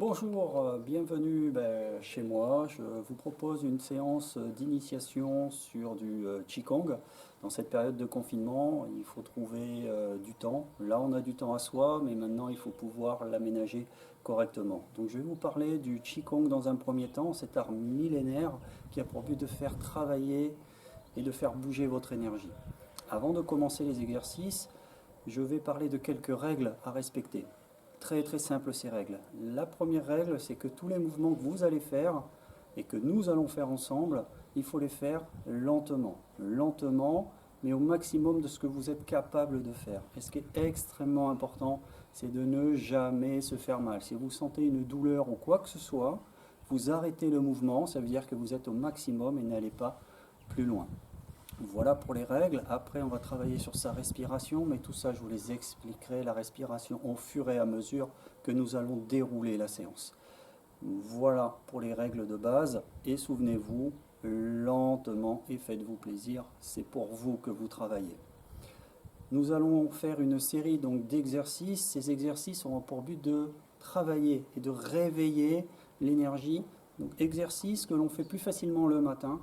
Bonjour, bienvenue chez moi. Je vous propose une séance d'initiation sur du Qigong. Dans cette période de confinement, il faut trouver du temps. Là, on a du temps à soi, mais maintenant, il faut pouvoir l'aménager correctement. Donc, je vais vous parler du Qigong dans un premier temps, cet art millénaire qui a pour but de faire travailler et de faire bouger votre énergie. Avant de commencer les exercices, je vais parler de quelques règles à respecter. Très très simple ces règles. La première règle, c'est que tous les mouvements que vous allez faire et que nous allons faire ensemble, il faut les faire lentement. Lentement, mais au maximum de ce que vous êtes capable de faire. Et ce qui est extrêmement important, c'est de ne jamais se faire mal. Si vous sentez une douleur ou quoi que ce soit, vous arrêtez le mouvement, ça veut dire que vous êtes au maximum et n'allez pas plus loin. Voilà pour les règles. Après, on va travailler sur sa respiration, mais tout ça, je vous les expliquerai, la respiration au fur et à mesure que nous allons dérouler la séance. Voilà pour les règles de base. Et souvenez-vous, lentement et faites-vous plaisir. C'est pour vous que vous travaillez. Nous allons faire une série donc d'exercices. Ces exercices ont pour but de travailler et de réveiller l'énergie. Donc, exercices que l'on fait plus facilement le matin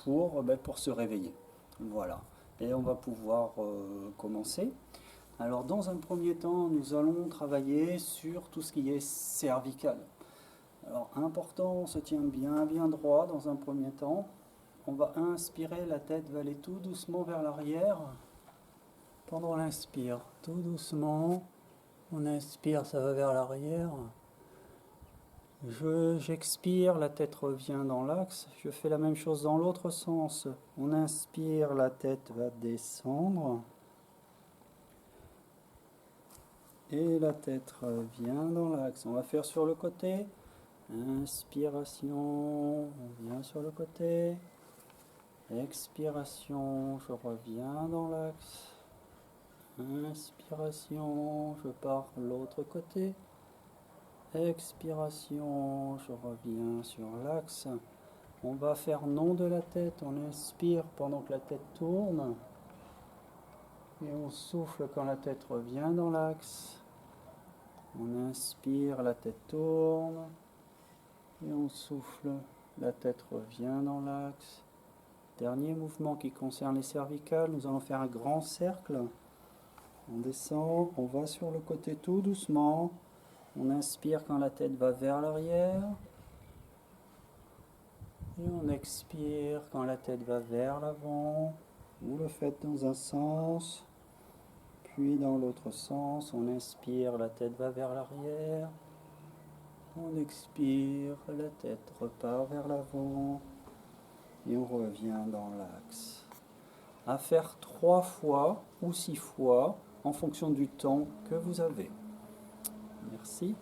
pour se réveiller. Voilà, et on va pouvoir commencer. Alors dans un premier temps, nous allons travailler sur tout ce qui est cervical. Alors important, on se tient bien droit dans un premier temps. On va inspirer, la tête va aller tout doucement vers l'arrière. Pendant l'inspire, tout doucement, on inspire, ça va vers l'arrière. J'expire, la tête revient dans l'axe. Je fais la même chose dans l'autre sens. On inspire, la tête va descendre. Et la tête revient dans l'axe. On va faire sur le côté. Inspiration, on vient sur le côté. Expiration, je reviens dans l'axe. Inspiration, je pars l'autre côté. Expiration, je reviens sur l'axe. On va faire nom de la tête. On inspire pendant que la tête tourne. Et on souffle quand la tête revient dans l'axe. On inspire, la tête tourne. Et on souffle, la tête revient dans l'axe. Dernier mouvement qui concerne les cervicales. Nous allons faire un grand cercle. On descend, on va sur le côté tout doucement. On inspire quand la tête va vers l'arrière. Et on expire quand la tête va vers l'avant. Vous le faites dans un sens, puis dans l'autre sens. On inspire, la tête va vers l'arrière. On expire, la tête repart vers l'avant. Et on revient dans l'axe. À faire 3 fois ou 6 fois en fonction du temps que vous avez. Merci.